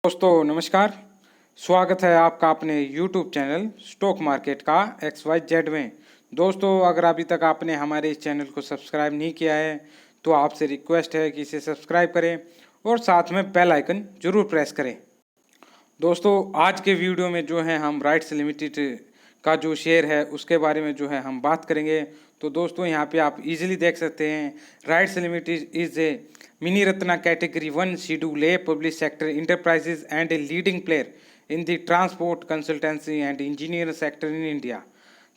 दोस्तों नमस्कार। स्वागत है आपका अपने YouTube चैनल स्टॉक मार्केट का XYZ में। दोस्तों अगर अभी तक आपने हमारे इस चैनल को सब्सक्राइब नहीं किया है तो आपसे रिक्वेस्ट है कि इसे सब्सक्राइब करें और साथ में बेल आइकन जरूर प्रेस करें। दोस्तों आज के वीडियो में जो है हम राइट्स लिमिटेड का जो शेयर है उसके बारे में जो है हम बात करेंगे। तो दोस्तों यहाँ पे आप इजीली देख सकते हैं rights limited is A mini Ratna category 1 schedule a public sector enterprises and a leading player in the transport consultancy and engineer sector in India.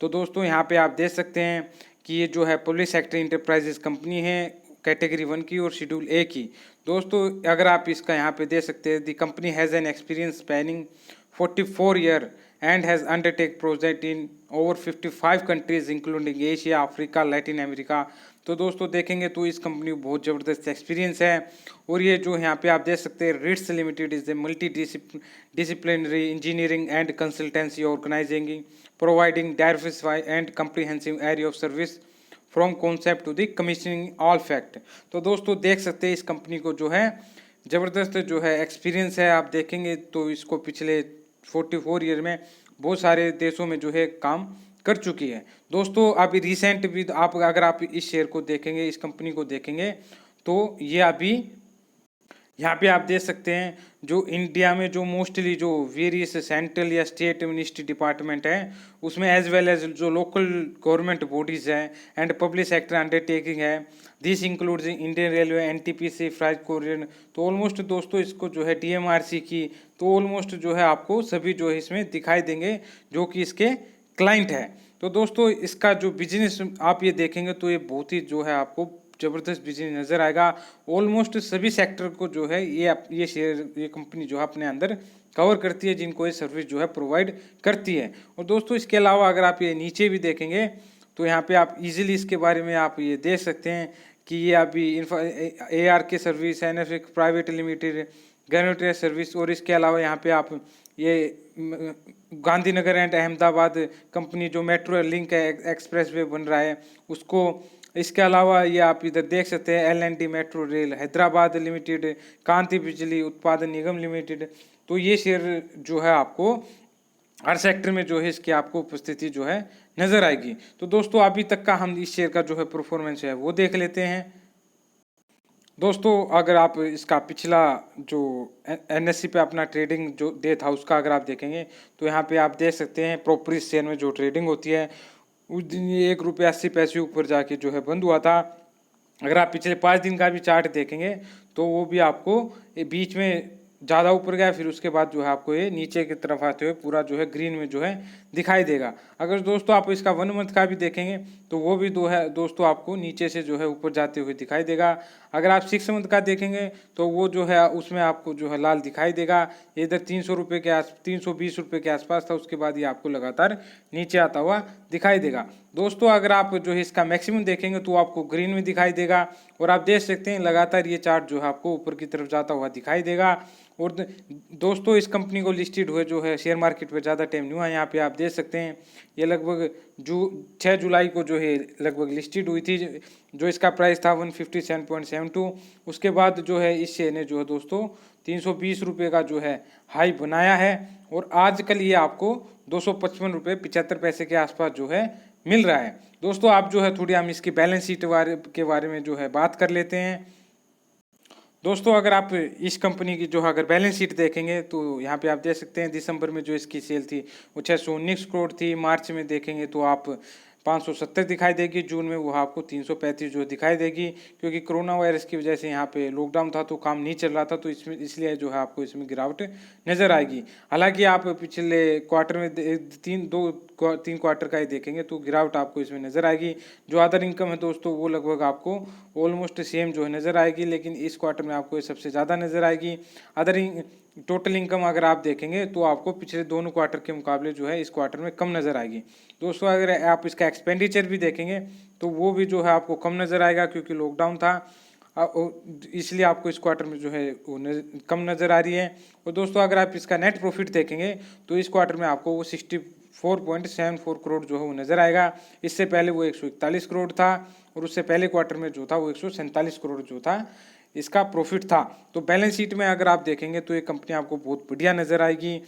तो दोस्तों यहाँ पे आप देख सकते हैं कि ये जो है पब्लिक सेक्टर इंटरप्राइजेज कंपनी है कैटेगरी 1 की और शेड्यूल ए की। दोस्तों अगर आप इसका यहाँ पे दे सकते हैं the company has an experience spanning 44 year and has undertake project in over 55 countries including Asia, Africa, Latin America. तो दोस्तों देखेंगे तो इस कंपनी को बहुत ज़बरदस्त एक्सपीरियंस है। और ये जो यहाँ पे आप देख सकते हैं RITES limited is a multi disciplinary engineering and consultancy organizing providing diversified and comprehensive area of service from concept to the commissioning all fact. तो दोस्तों देख सकते हैं इस कंपनी को जो है ज़बरदस्त जो है एक्सपीरियंस है। आप देखेंगे तो इसको पिछले 44 ईयर में बहुत सारे देशों में जो है काम कर चुकी है। दोस्तों अभी रिसेंट भी आप अगर आप इस शेयर को देखेंगे, इस कंपनी को देखेंगे तो ये अभी यहाँ पे आप देख सकते हैं जो इंडिया में जो मोस्टली जो वेरियस सेंट्रल या स्टेट मिनिस्ट्री डिपार्टमेंट है उसमें एज वेल एज जो लोकल गवर्नमेंट बॉडीज़ है एंड पब्लिक सेक्टर अंडरटेकिंग है this includes Indian railway, NTPC, fries Korean. तो ऑलमोस्ट दोस्तों इसको जो है डीएमआरसी की तो ऑलमोस्ट जो है आपको सभी जो है इसमें दिखाई देंगे जो कि इसके क्लाइंट है। तो दोस्तों इसका जो बिजनेस आप ये देखेंगे तो ये बहुत ही जो है आपको ज़बरदस्त बिजनेस नज़र आएगा। ऑलमोस्ट सभी सेक्टर को जो है ये शेयर ये कंपनी जो है अपने अंदर कवर करती है जिनको ये सर्विस जो है प्रोवाइड करती है। और दोस्तों इसके अलावा अगर आप ये नीचे भी देखेंगे तो यहाँ पे आप इजीली इसके बारे में आप ये देख सकते हैं कि ये अभी AR के service, NF private limited, government service. और इसके अलावा यहाँ पे आप ये गांधीनगर एंड अहमदाबाद कंपनी जो मेट्रो लिंक है एक्सप्रेस वे बन रहा है उसको। इसके अलावा ये आप इधर देख सकते हैं LNT metro rail Hyderabad limited, Kanti Bijli Utpadan निगम लिमिटेड। तो ये शेयर जो है आपको हर सेक्टर में जो है इसकी आपको उपस्थिति जो है नज़र आएगी। तो दोस्तों अभी तक का हम इस शेयर का जो है परफॉर्मेंस है वो देख लेते हैं। दोस्तों अगर आप इसका पिछला जो NSE पे अपना ट्रेडिंग जो डे था उसका अगर आप देखेंगे तो यहाँ पे आप देख सकते हैं प्रॉपर इस शेयर में जो ट्रेडिंग होती है उस दिन ये ₹1.80 ऊपर जाके जो है बंद हुआ था। अगर आप पिछले 5 दिन का भी चार्ट देखेंगे तो वो भी आपको ये बीच में ज़्यादा ऊपर गया फिर उसके बाद जो है आपको ये नीचे की तरफ आते हुए पूरा जो है ग्रीन में जो है दिखाई देगा। अगर दोस्तों आप इसका 1 मंथ का भी देखेंगे तो वो भी दोस्तों आपको नीचे से जो है ऊपर जाते हुए दिखाई देगा। अगर आप 6 मंथ का देखेंगे तो वो जो है उसमें आपको जो है लाल दिखाई देगा। इधर 300 रुपये के 320 रुपये के आसपास था, उसके बाद ये आपको लगातार नीचे आता हुआ दिखाई देगा। दोस्तों अगर आप जो है इसका मैक्सिमम देखेंगे तो आपको ग्रीन में दिखाई देगा। और आप देख सकते हैं लगातार ये चार्ट जो है आपको ऊपर की तरफ जाता हुआ दिखाई देगा। और दोस्तों इस कंपनी को लिस्टेड हुए जो है शेयर मार्केट पे ज़्यादा टाइम नहीं हुआ। यहाँ पे आप देख सकते हैं ये लगभग 6 जुलाई को जो है लगभग लिस्टेड हुई थी जो इसका प्राइस था 157.72। उसके बाद जो है इस शेयर ने जो है दोस्तों 320 रुपये का जो है हाई बनाया है और आजकल ये आपको 255 रुपये 75 पैसे के आसपास जो है मिल रहा है। दोस्तों आप जो है थोड़ी हम इसकी बैलेंस शीट के बारे में जो है बात कर लेते हैं। दोस्तों अगर आप इस कंपनी की जो अगर बैलेंस शीट देखेंगे तो यहाँ पे आप देख सकते हैं दिसंबर में जो इसकी सेल थी वो 619 करोड़ थी। मार्च में देखेंगे तो आप 570 दिखाई देगी, जून में वो आपको 335 जो दिखाई देगी क्योंकि कोरोना वायरस की वजह से यहाँ पे लॉकडाउन था तो काम नहीं चल रहा था तो इसमें इसलिए जो है आपको इसमें गिरावट नज़र आएगी। हालांकि आप पिछले क्वार्टर में 3 क्वार्टर का ही देखेंगे तो गिरावट आपको इसमें नज़र आएगी। जो अदर इनकम है दोस्तों वो लगभग आपको ऑलमोस्ट सेम जो है नज़र आएगी, लेकिन इस क्वार्टर में आपको ये सबसे ज़्यादा नज़र आएगी। टोटल इनकम अगर आप देखेंगे तो आपको पिछले दोनों क्वार्टर के मुकाबले जो है इस क्वार्टर में कम नज़र आएगी। दोस्तों अगर आप इसका एक्सपेंडिचर भी देखेंगे तो वो भी जो है आपको कम नज़र आएगा क्योंकि लॉकडाउन था इसलिए आपको इस क्वार्टर में जो है वो कम नज़र आ रही है। और दोस्तों अगर आप इसका नेट प्रॉफिट देखेंगे तो इस क्वार्टर में आपको वो 64.74 करोड़ जो है वो नज़र आएगा। इससे पहले वो 141 करोड़ था और उससे पहले क्वार्टर में जो था वो 147 करोड़ जो था इसका प्रॉफिट था। तो बैलेंस शीट में अगर आप देखेंगे तो ये कंपनी आपको बहुत बढ़िया नज़र आएगी।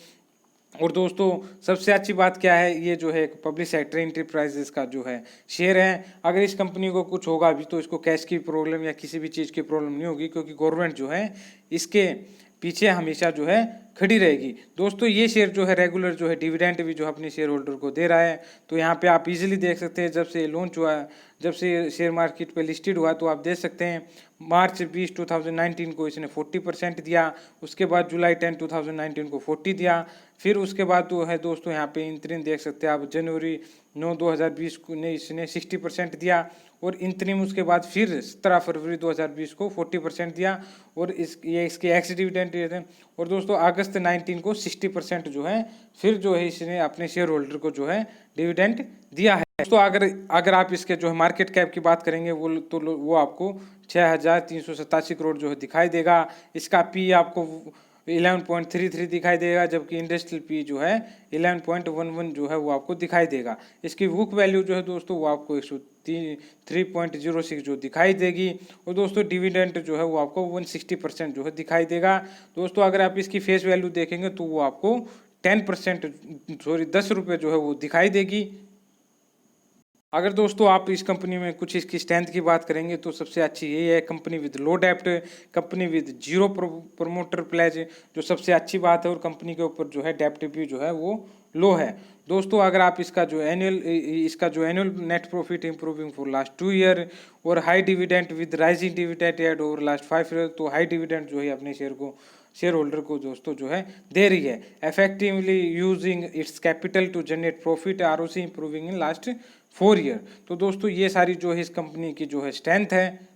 और दोस्तों सबसे अच्छी बात क्या है, ये जो है पब्लिक सेक्टर इंटरप्राइजेस का जो है शेयर है। अगर इस कंपनी को कुछ होगा अभी तो इसको कैश की प्रॉब्लम या किसी भी चीज़ की प्रॉब्लम नहीं होगी, क्योंकि गवर्नमेंट जो है इसके पीछे हमेशा जो है खड़ी रहेगी। दोस्तों ये शेयर जो है रेगुलर जो है डिविडेंड भी जो है अपने शेयर होल्डर को दे रहा है। तो यहाँ पे आप इजीली देख सकते हैं, जब से लॉन्च हुआ, जब से शेयर मार्केट पे लिस्टेड हुआ, तो आप देख सकते हैं मार्च 20 2019 को इसने 40% दिया, उसके बाद जुलाई 10 2019 को 40 दिया, फिर उसके बाद जो है दोस्तों यहाँ पे इंतरिम देख सकते हैं आप, जनवरी 9 2020 को ने इसने 60% दिया, और इंतरिम उसके बाद फिर 17 फरवरी 2020 को 40% दिया, और ये इसके एक्स डिविडेंड दिए थे। और दोस्तों अगस्त 19 को 60% जो है फिर जो है इसने अपने शेयर होल्डर को जो है डिविडेंड दिया है। दोस्तों अगर आप इसके जो है मार्केट कैप की बात करेंगे वो आपको 6,387 करोड़ जो है दिखाई देगा। इसका पी आपको 11.33 दिखाई देगा, जबकि इंडस्ट्रियल पी जो है 11.11 जो है वो आपको दिखाई देगा। इसकी बुक वैल्यू जो है दोस्तों वो आपको 103.06 जो दिखाई देगी। और दोस्तों डिविडेंड जो है वो आपको 160% जो है दिखाई देगा। दोस्तों अगर आप इसकी फेस वैल्यू देखेंगे तो वो आपको 10 रुपये जो है वो दिखाई देगी। अगर दोस्तों आप इस कंपनी में कुछ इसकी स्ट्रेंथ की बात करेंगे तो सबसे अच्छी यही है, कंपनी विद लो डेप्ट, company with zero promoter pledge, जो सबसे अच्छी बात है, और कंपनी के ऊपर जो है डेप्ट भी जो है वो लो है। दोस्तों अगर आप इसका जो annual net profit improving for last 2 year, और high dividend with rising dividend एड ओवर लास्ट 5 ईयर, तो हाई डिविडेंड जो है अपने शेयर होल्डर को दोस्तों जो है दे रही है। Effectively using its capital to generate profit, ROC improving in last 4 year. तो दोस्तों ये सारी जो है इस कंपनी की जो है स्ट्रेंथ है।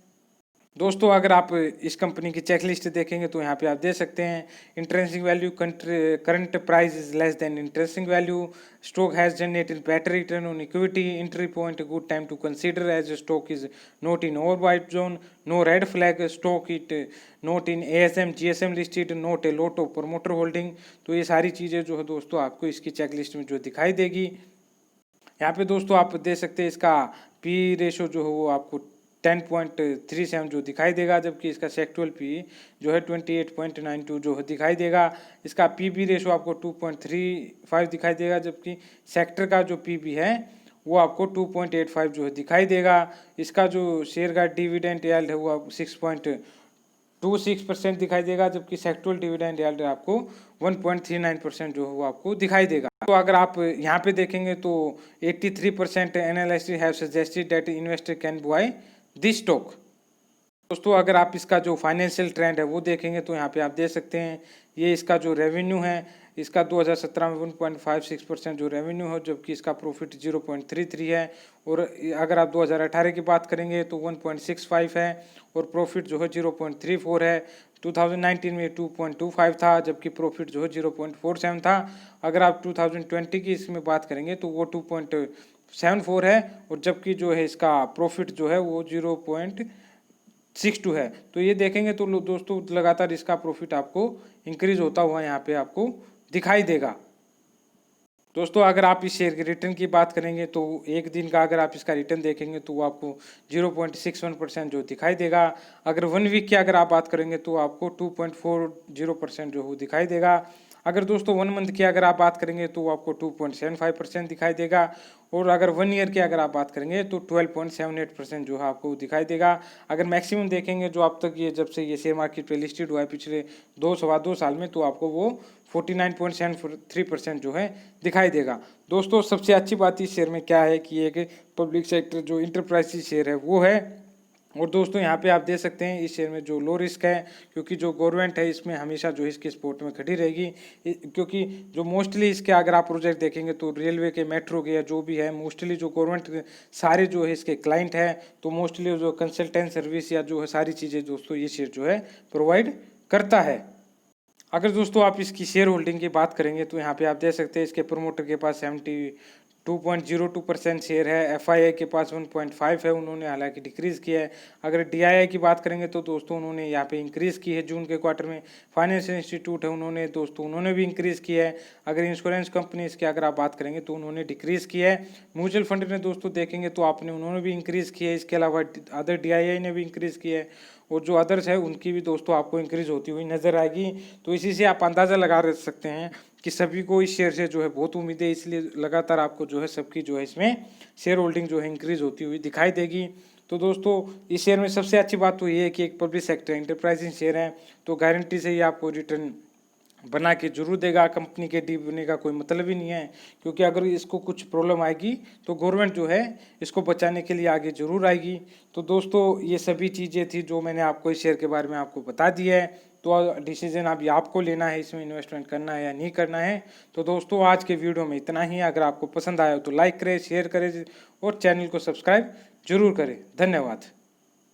दोस्तों अगर आप इस कंपनी की चेकलिस्ट देखेंगे तो यहाँ पे आप देख सकते हैं, intrinsic value current price is less than intrinsic value, stock has generated better return on equity, entry point good time to consider as stock is not in overbought zone, no red flag, stock it not in ASM GSM listed, not a lot of promoter holding. तो ये सारी चीज़ें जो है दोस्तों आपको इसकी checklist में जो दिखाई देगी। यहाँ पे दोस्तों आप देख सकते हैं इसका पी रेशो जो है वो आपको 10.37 जो दिखाई देगा, जबकि इसका सेक्टुअल पी जो है 28.92 जो है दिखाई देगा। इसका पी बी रेशो आपको 2.35 दिखाई देगा, जबकि सेक्टर का जो पी बी है वो आपको 2.85 जो है दिखाई देगा। इसका जो शेयर का डिविडेंड यील्ड है वो आपको 6.26% दिखाई देगा, जबकि सेक्टुअल डिविडेंड यील्ड आपको 1.39% जो है वो आपको दिखाई देगा। तो अगर आप यहाँ पे देखेंगे तो 83% analyst have suggested that investor can by this stock. दोस्तों अगर आप इसका जो फाइनेंशियल ट्रेंड है वो देखेंगे तो यहाँ पे आप देख सकते हैं, ये इसका जो रेवेन्यू है इसका 2017 में 1.56% जो रेवेन्यू है, जबकि इसका प्रॉफिट 0.33 है। और अगर आप 2018 की बात करेंगे तो 1.65 है, और प्रॉफिट जो है 0.34 है। 2019 में 2.25 था, जबकि प्रॉफिट जो है 0.47 था। अगर आप 2020 की इसमें बात करेंगे तो वो 2.74 है, और जबकि जो है इसका प्रॉफिट जो है वो 0.62 है। तो ये देखेंगे तो दोस्तों लगातार इसका प्रॉफिट आपको इंक्रीज होता हुआ यहाँ पे आपको दिखाई देगा। दोस्तों अगर आप इस शेयर के रिटर्न की बात करेंगे तो एक दिन का अगर आप इसका रिटर्न देखेंगे तो वो आपको 0.61% जो दिखाई देगा। अगर 1 वीक की अगर आप बात करेंगे तो आपको 2.40% जो वो दिखाई देगा। अगर दोस्तों 1 मंथ की अगर आप बात करेंगे तो वो आपको 2.75% दिखाई देगा। और अगर 1 ईयर की अगर आप बात करेंगे तो 12.78% जो है आपको दिखाई देगा। अगर मैक्सिमम देखेंगे जो अब तक ये जब से ये शेयर मार्केट पे लिस्टेड हुआ है पिछले 2 साल में, तो आपको वो 49.73% जो है दिखाई देगा। दोस्तों सबसे अच्छी बात इस शेयर में क्या है कि एक पब्लिक सेक्टर जो इंटरप्राइज शेयर है वो है। और दोस्तों यहाँ पे आप देख सकते हैं इस शेयर में जो लो रिस्क है, क्योंकि जो गवर्नमेंट है इसमें हमेशा जो इसके सपोर्ट में खड़ी रहेगी। क्योंकि जो मोस्टली इसके अगर आप प्रोजेक्ट देखेंगे तो रेलवे के, मेट्रो के या जो भी है, मोस्टली जो गवर्नमेंट सारे जो है इसके क्लाइंट है, तो मोस्टली जो कंसल्टेंट सर्विस या जो है सारी चीज़ें दोस्तों ये शेयर जो है प्रोवाइड करता है। अगर दोस्तों आप इसकी शेयर होल्डिंग की बात करेंगे तो यहाँ पे आप देख सकते हैं इसके प्रोमोटर के पास 72.02% शेयर है। FII के पास 1.5 है, उन्होंने हालांकि डिक्रीज़ किया है। अगर DII की बात करेंगे तो दोस्तों उन्होंने यहाँ पे इंक्रीज़ की है जून के क्वार्टर में। फाइनेंशियल इंस्टीट्यूट है उन्होंने भी इंक्रीज़ किया है। अगर इंश्योरेंस कंपनी इसकी अगर आप बात करेंगे तो उन्होंने डिक्रीज़ किया है। म्यूचुअल फंड ने दोस्तों देखेंगे तो उन्होंने भी इंक्रीज़ किया है। इसके अलावा अदर DII ने भी इंक्रीज़ किया है। और जो अदर्स है उनकी भी दोस्तों आपको इंक्रीज होती हुई नज़र आएगी। तो इसी से आप अंदाज़ा लगा सकते हैं कि सभी को इस शेयर से जो है बहुत उम्मीद है, इसलिए लगातार आपको जो है सबकी जो है इसमें शेयर होल्डिंग जो है इंक्रीज होती हुई दिखाई देगी। तो दोस्तों इस शेयर में सबसे अच्छी बात तो ये है कि एक पब्लिक सेक्टर एंटरप्राइजिंग शेयर है, तो गारंटी से ही आपको रिटर्न बना के जरूर देगा। कंपनी के डूबने का कोई मतलब ही नहीं है, क्योंकि अगर इसको कुछ प्रॉब्लम आएगी तो गवर्नमेंट जो है इसको बचाने के लिए आगे जरूर आएगी। तो दोस्तों ये सभी चीज़ें थी जो मैंने आपको इस शेयर के बारे में आपको बता दी है। तो डिसीजन अभी आपको लेना है, इसमें इन्वेस्टमेंट करना है या नहीं करना है। तो दोस्तों आज के वीडियो में इतना ही। अगर आपको पसंद आया तो लाइक करें, शेयर करें और चैनल को सब्सक्राइब जरूर करें। धन्यवाद।